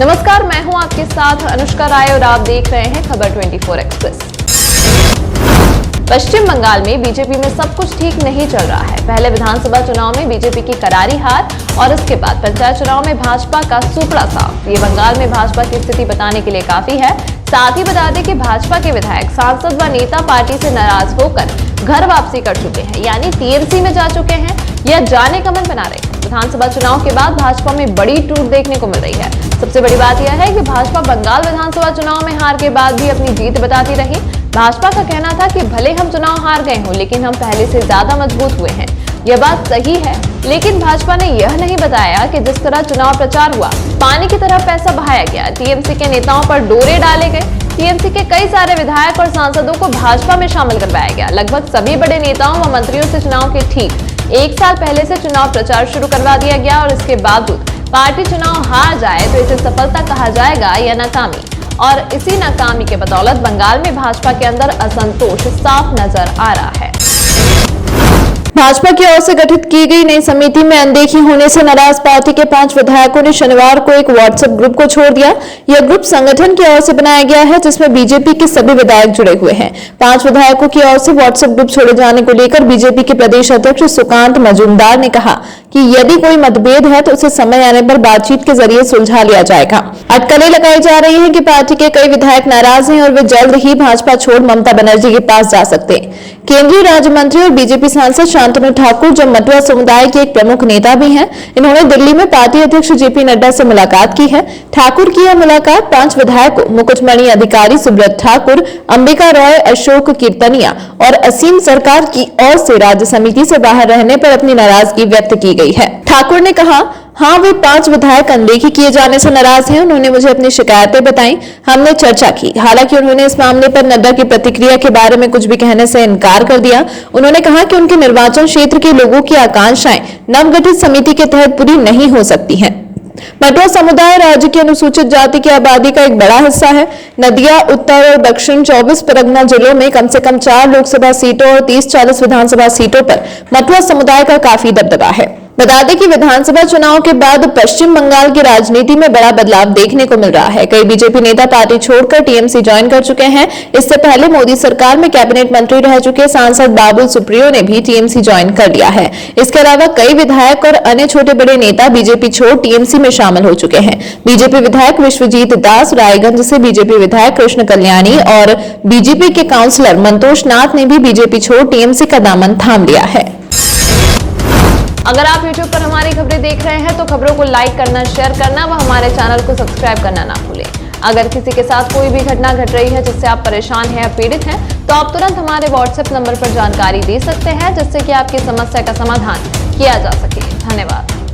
नमस्कार, मैं हूं आपके साथ अनुष्का राय और आप देख रहे हैं खबर 24 एक्सप्रेस। पश्चिम बंगाल में बीजेपी में सब कुछ ठीक नहीं चल रहा है। पहले विधानसभा चुनाव में बीजेपी की करारी हार और इसके बाद पंचायत चुनाव में भाजपा का सुपड़ा साफ। ये बंगाल में भाजपा की स्थिति बताने के लिए काफी है। साथ ही बता दें कि भाजपा के विधायक, सांसद व नेता पार्टी से नाराज होकर घर वापसी कर चुके हैं, यानी टीएमसी में जा चुके हैं या जाने का मन बना रहे हैं। विधानसभा चुनाव के बाद भाजपा में बड़ी टूट देखने को मिल रही है। सबसे बड़ी बात यह है कि भाजपा बंगाल विधानसभा चुनाव में हार के बाद भी अपनी जीत बताती रही। भाजपा का कहना था कि भले हम चुनाव हार गए हों, लेकिन हम पहले से ज्यादा मजबूत हुए हैं। यह बात सही है, लेकिन भाजपा ने यह नहीं बताया कि जिस तरह चुनाव प्रचार हुआ, पानी की तरह पैसा बहाया गया। टीएमसी के नेताओं पर डोरे डाले गए। टीएमसी के कई सारे विधायक और सांसदों को भाजपा में शामिल करवाया गया। लगभग सभी बड़े नेताओं व मंत्रियों से चुनाव के ठीक 1 साल पहले से चुनाव प्रचार शुरू करवा दिया गया और इसके बावजूद पार्टी चुनाव हार जाए तो इसे सफलता कहा जाएगा या नाकामी। और इसी नाकामी के बदौलत बंगाल में भाजपा के अंदर असंतोष साफ नजर आ रहा है। भाजपा की ओर से गठित की गई नई समिति में अनदेखी होने से नाराज पार्टी के 5 विधायकों ने शनिवार को एक व्हाट्सएप ग्रुप को छोड़ दिया। यह ग्रुप संगठन की ओर से बनाया गया है, जिसमें बीजेपी के सभी विधायक जुड़े हुए हैं। 5 विधायकों की ओर से व्हाट्सएप ग्रुप छोड़े जाने को लेकर बीजेपी के प्रदेश अध्यक्ष सुकांत मजूमदार ने कहा कि यदि कोई मतभेद है तो उसे समय आने पर बातचीत के जरिए सुलझा लिया जाएगा। अटकलें लगाई जा रही है कि पार्टी के कई विधायक नाराज हैं और वे जल्द ही भाजपा छोड़ ममता बनर्जी के पास जा सकते हैं। केंद्रीय राज्य मंत्री और बीजेपी सांसद शांतनु ठाकुर, जो मटुआ समुदाय के एक प्रमुख नेता भी हैं, इन्होंने दिल्ली में पार्टी अध्यक्ष जेपी नड्डा से मुलाकात की है। ठाकुर की यह मुलाकात 5 विधायकों मुकुटमणि अधिकारी, सुब्रत ठाकुर, अंबिका रॉय, अशोक कीर्तनिया और असीम सरकार की ओर से राज्य समिति से बाहर रहने पर अपनी नाराजगी व्यक्त की गई है। ठाकुर ने कहा, हाँ, वे 5 विधायक अनदेखी किए जाने से नाराज हैं। उन्होंने मुझे अपनी शिकायतें बताई, हमने चर्चा की। हालांकि उन्होंने इस मामले पर नड्डा की प्रतिक्रिया के बारे में कुछ भी कहने से इनकार कर दिया। उन्होंने कहा कि उनके निर्वाचन क्षेत्र के लोगों की आकांक्षाएं नवगठित समिति के तहत पूरी नहीं हो सकती हैं। मटुआ समुदाय राज्य की अनुसूचित जाति की आबादी का एक बड़ा हिस्सा है। नदिया, उत्तर और दक्षिण 24 परगना जिलों में कम से कम 4 लोकसभा सीटों और 30-40 विधानसभा सीटों पर मटुआ समुदाय का काफी दबदबा है। बता दें कि विधानसभा चुनाव के बाद पश्चिम बंगाल की राजनीति में बड़ा बदलाव देखने को मिल रहा है। कई बीजेपी नेता पार्टी छोड़कर टीएमसी ज्वाइन कर चुके हैं। इससे पहले मोदी सरकार में कैबिनेट मंत्री रह चुके सांसद बाबुल सुप्रियो ने भी टीएमसी ज्वाइन कर लिया है। इसके अलावा कई विधायक और अन्य छोटे बड़े नेता बीजेपी छोड़ टीएमसी में शामिल हो चुके हैं। बीजेपी विधायक विश्वजीत दास रायगंज से, बीजेपी विधायक कृष्ण कल्याणी और बीजेपी के काउंसलर मंतोष नाथ ने भी बीजेपी छोड़ टीएमसी का दामन थाम लिया है। अगर आप YouTube पर हमारी खबरें देख रहे हैं तो खबरों को लाइक करना, शेयर करना व हमारे चैनल को सब्सक्राइब करना ना भूलें। अगर किसी के साथ कोई भी घटना घट रही है जिससे आप परेशान हैं या पीड़ित हैं, तो आप तुरंत हमारे WhatsApp नंबर पर जानकारी दे सकते हैं, जिससे कि आपकी समस्या का समाधान किया जा सके। धन्यवाद।